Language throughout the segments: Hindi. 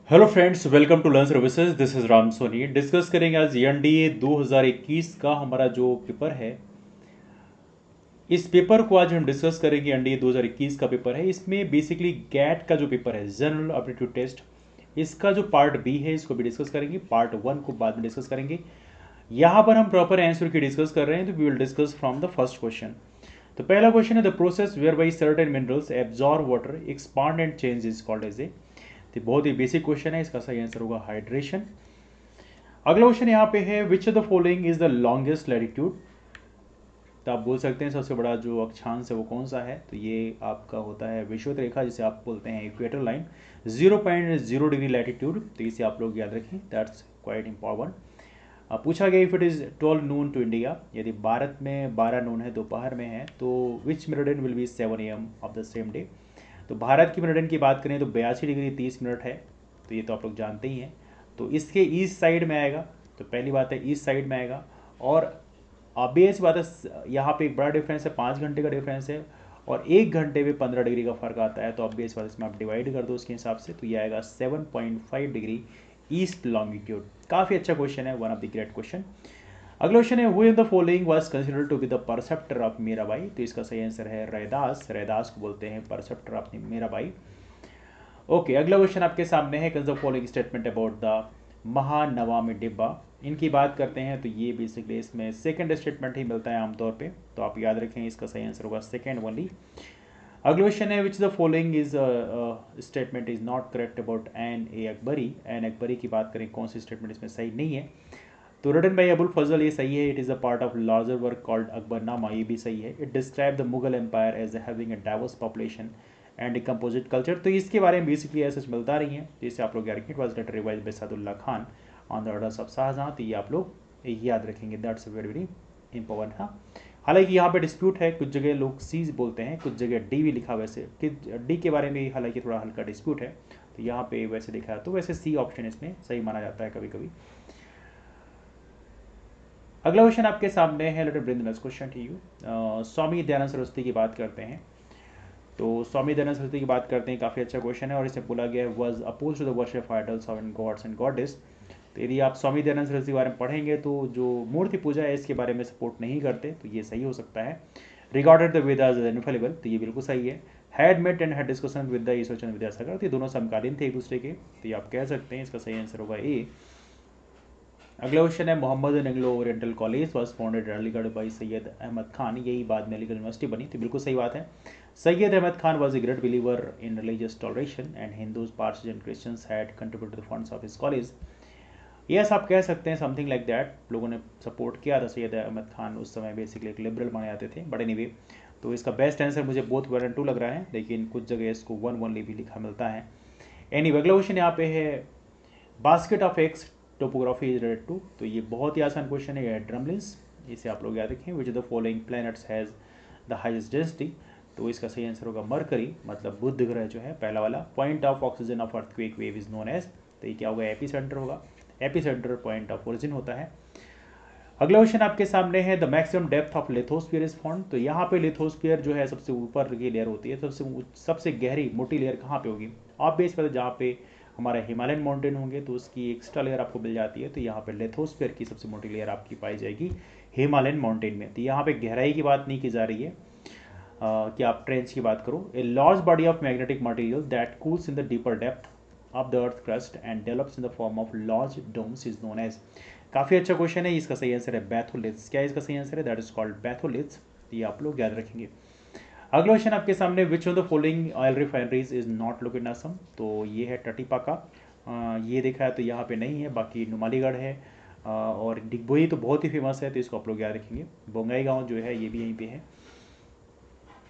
Hello friends, welcome to learn services. This is Ram Soni. Discuss करेंगे आज एनडीए 2021 का हमारा जो पेपर है। इस पेपर को आज हम डिस्कस करेंगे। एनडीए 2021 का पेपर है। इसमें बेसिकली गैट का जो पेपर है, जनरल एप्टीट्यूड टेस्ट, इसका जो पार्ट बी है इसको भी डिस्कस करेंगे। पार्ट वन को बाद में डिस्कस करेंगे। यहाँ पर हम प्रॉपर आंसर की डिस्कस कर रहे हैं, तो we will discuss from the first question. तो पहला क्वेश्चन है the process whereby certain minerals absorb water expand and change is called as a. तो बहुत ही बेसिक क्वेश्चन है, इसका सही आंसर होगा हाइड्रेशन। अगला क्वेश्चन यहाँ पे है which of the following is the longest latitude. तो आप बोल सकते हैं सबसे बड़ा जो अक्षांश है वो कौन सा है। तो ये आपका होता है विषुवत रेखा, जिसे आप बोलते हैं इक्वेटर लाइन, 0.0 डिग्री लैटिट्यूड। तो इसे आप लोग याद रखें, दैट्स क्वाइट इंपॉर्टेंट। पूछा गया if it is 12 noon to India, यदि भारत में 12 नून है, दोपहर में है, तो which meridian will be 7 AM of the same day. तो भारत की मेरिडियन की बात करें तो 82 डिग्री 30 मिनट है। तो ये तो आप लोग जानते ही हैं। तो इसके ईस्ट साइड में आएगा। तो पहली बात है ईस्ट साइड में आएगा। और ऑब्वियस बात है यहाँ पे एक बड़ा डिफरेंस है, 5 घंटे का डिफरेंस है। और 1 घंटे में 15 डिग्री का फर्क आता है। तो ऑब्वियस बात इसमें आप डिवाइड कर दो उसके हिसाब से, तो ये आएगा 7.5 डिग्री ईस्ट लॉन्गिट्यूड। काफ़ी अच्छा क्वेश्चन है, one of the great question. अगला क्वेश्चन है who in the following was considered to be the preceptor of Mirabai. तो इसका सही आंसर है रैदास। रैदास को बोलते हैं परसेप्टर ऑफ मीराबाई। ओके, अगला क्वेश्चन आपके सामने है the following statement about the Mahanavami Dibba. इनकी बात करते हैं तो ये बेसिकली इसमें सेकंड स्टेटमेंट ही मिलता है आमतौर पे। तो आप याद रखें, इसका सही आंसर होगा सेकंड ओनली। अगला क्वेश्चन है which the following is statement is not correct about Ain i Akbari. Ain Akbari की बात करें, कौन सी स्टेटमेंट इसमें सही नहीं है। तो रिटन बाई अबुल फजल, ये सही है। It is a part of larger work called Akbarnama, ये भी सही है। It describe the Mughal empire as having a diverse population and a composite culture. तो इसके बारे में बेसिकली ऐसा मिलता रही है, जिसे आप लोग याद रखें। It was later revise by Sadullah Khan on the orders of Shah Jahan. तो ये आप लोग याद रखेंगे, दैट्स वेरी वेरी इंपॉर्टेंट। हाँ, हालांकि यहाँ पे डिस्प्यूट है, कुछ जगह लोग सी बोलते हैं, कुछ जगह डी भी लिखा। वैसे कि डी के बारे में हालांकि थोड़ा हल्का डिस्प्यूट है। तो यहाँ पे वैसे लिखा है, तो वैसे सी ऑप्शन इसमें सही माना जाता है कभी कभी। अगला क्वेश्चन आपके सामने है, let me bring the next question to you. Swami Dayanand Saraswati की बात करते हैं। तो स्वामी दयानंद सरस्वती की बात करते हैं, काफ़ी अच्छा क्वेश्चन है। और इसे बोला गया है was oppose to the worship idols of gods and goddess. तो यदि आप स्वामी दयानंद सरस्वती के बारे में पढ़ेंगे तो जो मूर्ति पूजा है इसके बारे में सपोर्ट नहीं करते, तो ये सही हो सकता है। Regarded the Vedas as infallible, तो ये बिल्कुल सही है। Had met and had discussion with the Ishwar Chandra Vidyasagar, तो ये दोनों समकालीन थे एक दूसरे के। तो ये आप कह सकते हैं, इसका सही आंसर होगा ए। अगला क्वेश्चन है Mohammad Anglo Oriental College was founded Aligarh by Syed Ahmad Khan. यही बाद में अलीगढ़ यूनिवर्सिटी बनी, तो बिल्कुल सही बात है। Syed Ahmad Khan was a great believer in religious toleration and Hindus, Parsis and Christians had contributed the funds of his college. Yes, आप कह सकते हैं समथिंग लाइक दैट। लोगों ने सपोर्ट किया था सैयद अहमद खान, उस समय बेसिकली एक लिबरल माने जाते थे। बट एनीवे, तो इसका बेस्ट आंसर मुझे बोथ 1 और 2 लग रहा है, लेकिन कुछ जगह इसको 1 ओनली भी लिखा मिलता है। एनीवे, अगला क्वेश्चन यहाँ पे है basket of eggs topography is related to. तो ये बहुत ही आसान क्वेश्चन है, ये ड्रमलिन्स। इसे आप लोग याद रखें। विच the following planets has the highest density. तो इसका सही आंसर होगा मरकरी, मतलब बुध ग्रह जो है पहला वाला। Point of oxygen of earthquake wave is known as. तो ये क्या होगा, एपी सेंटर होगा। Epicentre point of origin होता है। अगला क्वेश्चन आपके सामने है the maximum depth of lithosphere is found. तो यहाँ पे लिथोस्फीयर जो है सबसे ऊपर की लेयर होती है, सबसे गहरी मोटी लेयर कहाँ पे होगी। आप बेस पर जहाँ पे हमारा हिमालयन माउंटेन होंगे तो उसकी एक्स्ट्रा लेयर आपको मिल जाती है। तो यहाँ पे लिथोस्फीयर की सबसे मोटी लेयर आपकी पाई जाएगी हिमालयन माउंटेन में। तो यहाँ पे गहराई की बात नहीं की जा रही है कि आप ट्रेंच की बात करो। A large body of magnetic material that cools in the deeper depth of the earth crust and develops in the form of large domes is known as. काफ़ी अच्छा क्वेश्चन है। इसका सही आंसर है बैथोलिथ्स। क्या इसका सही आंसर है, दैट इज कॉल्ड बैथोलिथ्स। ये आप लोग याद रखेंगे। अगला क्वेश्चन आपके सामने which of the following oil refineries is not located in Assam. तो ये है टटीपाका। ये देखा है तो यहाँ पे नहीं है, बाकी नुमालीगढ़ है। और डिगबोई तो बहुत ही फेमस है, तो इसको आप लोग याद रखेंगे। बोंगाई गांव जो है ये भी यहीं पे है।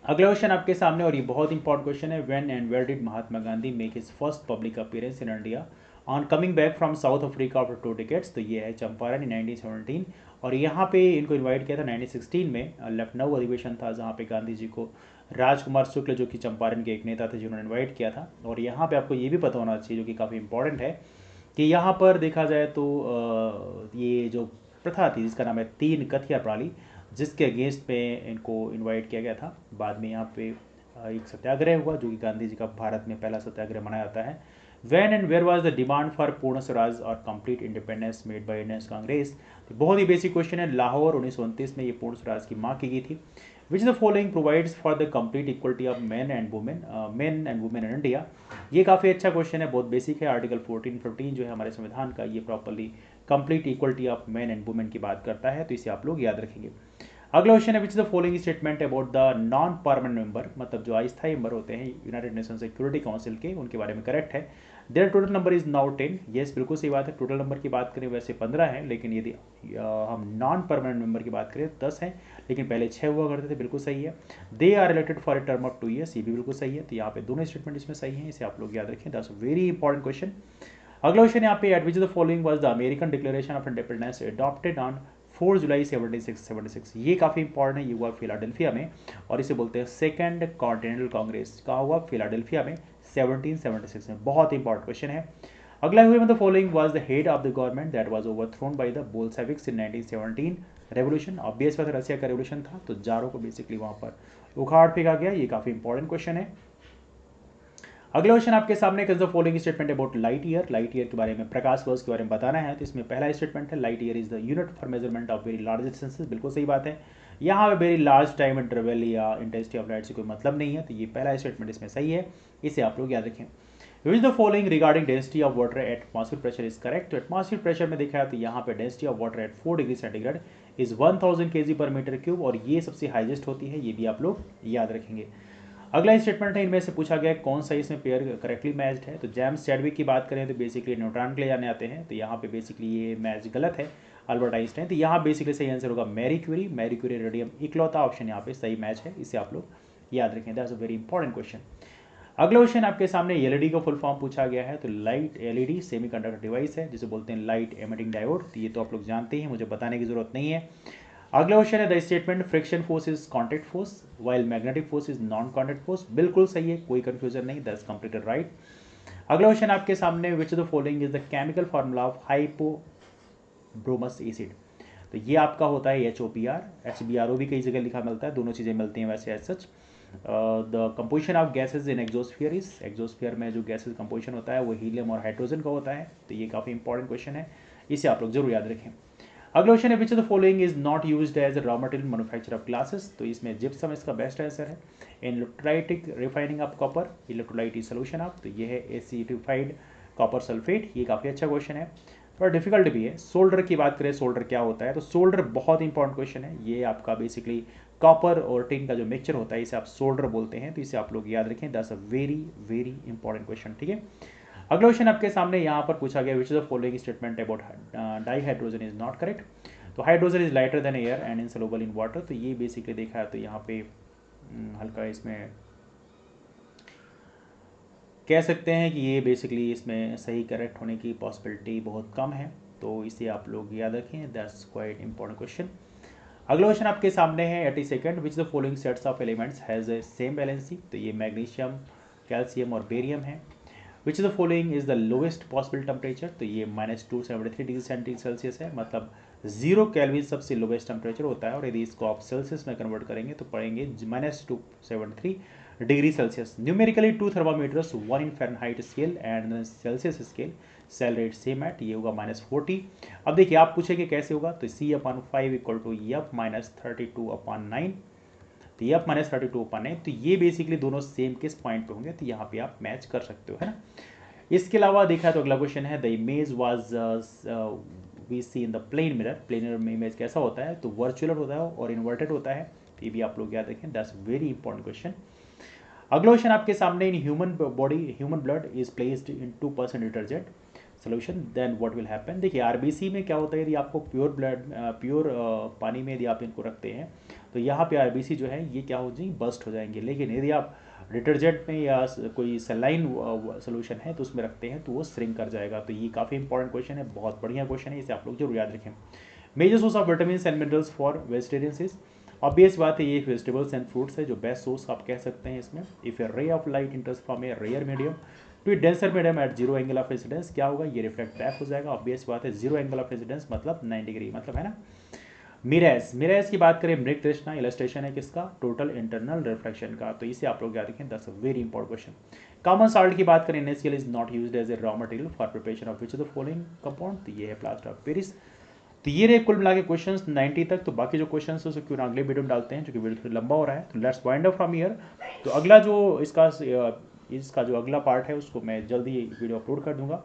अगला क्वेश्चन आपके सामने, और ये बहुत इंपॉर्टेंट क्वेश्चन है। When and where did Mahatma Gandhi make his first public appearance in India on coming back from South Africa after 2 decades। तो ये है चंपारण इन 1917। और यहाँ पे इनको इनवाइट किया था 1916 में। लखनऊ अधिवेशन था जहाँ पे गांधी जी को राजकुमार शुक्ल, जो कि चंपारण के एक नेता थे, जिन्होंने इनवाइट किया था। और यहाँ पे आपको ये भी पता होना चाहिए, जो कि काफ़ी इंपॉर्टेंट है, कि यहाँ पर देखा जाए तो ये जो प्रथा थी जिसका नाम है 3 कथिया प्रणाली, जिसके अगेंस्ट में इनको इनवाइट किया गया था। बाद में यहाँ पे एक सत्याग्रह हुआ, जो कि गांधी जी का भारत में पहला सत्याग्रह माना जाता है। When and where was the demand for Purna Swaraj और complete independence made by Indian Congress. तो बहुत ही बेसिक क्वेश्चन है। लाहौर 1929 में ये पूर्ण स्वराज की मांग की गई थी। विच the following provides for the complete equality of main and women in India. ये काफ़ी अच्छा क्वेश्चन है, बहुत बेसिक है। आर्टिकल 14-15 जो है हमारे संविधान का, ये properly complete equality of main and women की बात करता है, तो इसे आप लोग याद रखेंगे। अगला क्वेश्चन है which the following statement about the non permanent member, मतलब जो अस्थायी मेंबर होते हैं यूनाइटेड नेशन सिक्योरिटी काउंसिल के, उनके बारे में करेक्ट है। There total number is now 10। Yes, बिल्कुल सही बात है। टोटल नंबर की बात करें वैसे 15 है, लेकिन यदि हम नॉन परमानेंट मेंबर की बात करें 10 है, लेकिन पहले 6 हुआ करते थे, बिल्कुल सही है। They are elected for a term of 2 years, ये भी बिल्कुल सही है। तो यहाँ पे दोनों स्टेटमेंट इसमें सही है, इसे आप लोग याद रखें। That's very important question. अगला क्वेश्चन यहाँ पे, eight which the following was the American declaration of independence adopted on 4 जुलाई 1776। ये काफ़ी इंपॉर्टेंट है, ये हुआ फिलाडेल्फिया में, और इसे बोलते हैं सेकेंड कॉन्टिनेंटल कांग्रेस। कहाँ हुआ? फिलाडेल्फिया में 1776 में। बहुत इंपॉर्टेंट क्वेश्चन है। अगला हुए में the following was the head of the government that was overthrown by the Bolsheviks in 1917 revolution. Obvious बात है, रशिया का रेवोल्यूशन था, तो जारों को बेसिकली वहां पर उखाड़ फेंका गया। ये काफ़ी इंपॉर्टेंट क्वेश्चन है। अगला क्वेश्चन आपके सामने, is the following statement about light year. Light year के बारे में, प्रकाश वर्ष के बारे में बताना है। तो इसमें पहला स्टेटमेंट है, light year is the unit for measurement of very large distances. बिल्कुल सही बात है। यहाँ पे वेरी लार्ज टाइम इंटरवल या इंटेंसिटी ऑफ लाइट से कोई मतलब नहीं है, तो ये पहला स्टेटमेंट इसमें सही है, इसे आप लोग याद रखें। विच the following regarding density of water at atmosphere pressure is correct. तो एटमॉस्फेयर प्रेशर में देखा है तो यहाँ पे density of water at 4 degree centigrade is 1000 kg पर मीटर क्यूब, और ये सबसे हाईएस्ट होती है, ये भी आप लोग याद रखेंगे। अगला स्टेटमेंट है, इनमें से पूछा गया कौन सा इसमें पेयर करेक्टली मैच्ड है। तो जेम्स चैडविक की बात करें तो बेसिकली न्यूट्रॉन के ले जाने आते हैं, तो यहाँ पे बेसिकली ये मैच गलत है। अल्बर्ट आइंस्टाइन, तो यहाँ बेसिकली सही आंसर होगा Marie Curie. Marie Curie radium इकलौता ऑप्शन यहाँ पे सही मैच है, इसे आप लोग याद रखें। That's a very important question. अगला क्वेश्चन आपके सामने एलईडी का फुल फॉर्म पूछा गया है। तो लाइट एलईडी सेमीकंडक्टर डिवाइस है, जिसे बोलते हैं लाइट एमिटिंग डायोड। तो ये तो आप लोग जानते हैं, मुझे बताने की जरूरत नहीं है। अगला क्वेश्चन है, the statement friction force is contact force while magnetic force is non contact force. बिल्कुल सही है, कोई कंफ्यूजन नहीं, दैट्स कंप्लीटेड राइट। अगला क्वेश्चन आपके सामने, which of the following is the chemical formula of hypobromous acid. तो ये आपका होता है HOPR। HBRO भी कई जगह लिखा मिलता है, दोनों चीज़ें मिलती हैं वैसे as such. The composition of gases in exosphere is, exosphere में जो गैसेज कंपोजिशन होता है वो हीलियम और हाइड्रोजन का होता है। तो ये काफ़ी इंपॉर्टेंट क्वेश्चन है, इसे आप लोग जरूर याद रखें। अगला क्वेश्चन है, which of the following is not used as raw material manufacture of glasses. तो इसमें जिप्सम इसका बेस्ट आंसर है। In electrolytic refining of copper, electrolyte solution of, तो ये है एसिडिफाइड कॉपर सल्फेट। ये काफ़ी अच्छा क्वेश्चन है, थोड़ा डिफिकल्ट भी है। सोल्डर की बात करें, सोल्डर क्या होता है, तो सोल्डर बहुत इंपॉर्टेंट क्वेश्चन है। ये आपका बेसिकली कॉपर और टिन का जो मिक्सचर होता है, इसे आप सोल्डर बोलते हैं, तो इसे आप लोग याद रखें। That's a very very important question, ठीक है। अगला क्वेश्चन आपके सामने यहाँ पर पूछा गया, which is the following statement about dihydrogen is not correct. तो hydrogen is lighter than air and insoluble in water. तो ये बेसिकली देखा है, तो यहाँ पे हल्का इसमें कह सकते हैं कि ये बेसिकली इसमें सही करेक्ट होने की पॉसिबिलिटी बहुत कम है, तो इसे आप लोग याद रखें। That's quite important question. अगला क्वेश्चन आपके सामने है 82nd, which the following sets of elements has a same valency. तो ये मैग्नीशियम, कैल्शियम और बेरियम है। Which the following is the lowest possible temperature. तो ये -273 डिग्री सेंटीग्रेड है, मतलब 0 केल्विन सबसे लोएस्ट टेम्परेचर होता है, और यदि इसको आप सेल्सियस में कन्वर्ट करेंगे तो पड़ेंगे -273 degree Celsius. Numerically 2 thermometers, 1 in Fahrenheit scale and Celsius scale, shall read same at, ये होगा -40। अब देखिए आप पूछेंगे कैसे होगा, तो C/5 इक्वल टू F -32/9। तो F -32/9, तो ये बेसिकली दोनों सेम किस पॉइंट पे होंगे, तो यहाँ पे आप मैच कर सकते हो, है ना। इसके अलावा देखा तो अगला क्वेश्चन है, the image was we see in the plane mirror. Plane mirror में इमेज कैसा होता है, तो वर्चुअल होता है और इन्वर्टेड होता है। ये भी आप लोग याद रखें, दैट्स वेरी इंपॉर्टेंट क्वेश्चन। अगला क्वेश्न आपके सामने, in human body human blood is placed in 2% detergent solution, then what will happen. देखिए आरबीसी में क्या होता है, यदि आपको प्योर ब्लड प्योर पानी में यदि आप इनको रखते हैं, तो यहाँ पे आरबीसी जो है ये क्या हो जाएंगे, बस्ट हो जाएंगे। लेकिन यदि आप डिटर्जेंट में या कोई सलाइन सोल्यूशन है तो उसमें रखते हैं तो वो श्रिंक कर जाएगा। तो ये काफ़ी इंपॉर्टेंट क्वेश्चन है, बहुत बढ़िया क्वेश्चन है, इसे आप लोग जरूर याद रखें। Major source of vitamin and minerals for vegetarians is, obvious बात है ये वेजिटेबल्स एंड फ्रूट्स है जो बेस्ट सोर्स आप कह सकते हैं इसमें। If a ray of light enters from a rare medium to a denser medium at 0 angle of incidence, क्या होगा, ये रिफ्लेक्ट बैक हो जाएगा। ऑब्वियस बात है 0 एंगल ऑफ इंसिडेंस मतलब 9 डिग्री, मतलब है ना। मिरर्स की बात करें, मृग तृष्णा इलस्ट्रेशन है किसका, टोटल इंटरनल रिफ्लेक्शन का, तो इसे आप लोग याद रखें, that's a very important question. Common salt की बात करें, NaCl is not used as a raw material for preparation of which of the following compound, तो ये है प्लास्टर ऑफ पेरिस। तो ये रहे कुल मिला के क्वेश्चन 90 तक। तो बाकी जो क्वेश्चन है उसको क्यों ना अगले वीडियो में डालते हैं, क्योंकि वीडियो थोड़ा लंबा हो रहा है। तो let's wind up from here. तो अगला जो इसका जो अगला पार्ट है उसको मैं जल्दी वीडियो अपलोड कर दूंगा।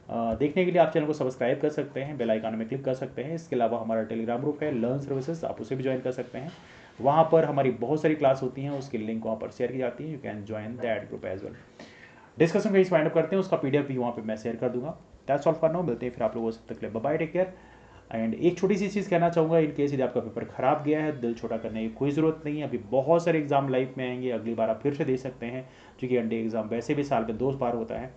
देखने के लिए आप चैनल को सब्सक्राइब कर सकते हैं, बेल आइकन में क्लिक कर सकते हैं। इसके अलावा हमारा टेलीग्राम ग्रुप है लर्न सर्विसेज, आप उसे भी ज्वाइन कर सकते हैं। वहाँ पर हमारी बहुत सारी क्लास होती हैं, उसकी लिंक वहाँ पर शेयर की जाती है, you can join that group as well. Discussion कहीं वाइंड अप करते हैं, उसका PDF भी वहाँ पर मैं शेयर कर दूंगा। दैट्स ऑल फॉर नाउ, मिलते हैं फिर आप लोगों से, तक के लिए बाय, टेक केयर। एंड एक छोटी सी चीज़ कहना चाहूँगा, इन केस यदि आपका पेपर खराब गया है, दिल छोटा करने की कोई ज़रूरत नहीं है। अभी बहुत सारे एग्जाम लाइफ में आएंगे, अगली बार आप फिर से दे सकते हैं, क्योंकि अंडे एग्जाम वैसे भी साल में 2 बार होता है।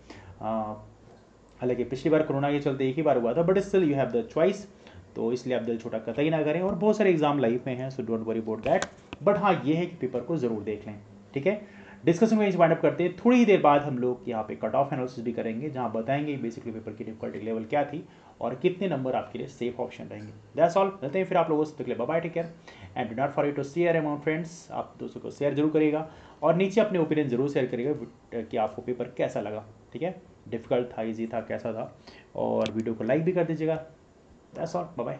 हालांकि पिछली बार कोरोना के चलते एक ही बार हुआ था, but still you have the choice, तो इसलिए आप दिल छोटा कतई ना करें। और बहुत सारे एग्जाम लाइफ में हैं, so don't worry about that. But हाँ, ये है कि पेपर को जरूर देख लें, ठीक है। डिस्कशन में वाइंड अप करते हैं। थोड़ी ही देर बाद हम लोग यहाँ पे कट ऑफ एनालिसिस भी करेंगे, जहाँ बताएंगे बेसिकली पेपर की डिफिकल्टी लेवल क्या थी और कितने नंबर आपके लिए सेफ ऑप्शन रहेंगे। दैट्स ऑल, मिलते हैं फिर आप लोगों से, तक bye, take care and do not forget to share amount friends. आप दोस्तों को शेयर जरूर करिएगा और नीचे अपने ओपिनियन जरूर शेयर करिएगा कि आपको पेपर कैसा लगा, ठीक है, डिफिकल्ट था, ईजी था, कैसा था, और वीडियो को लाइक भी कर दीजिएगा। That's all, bye bye.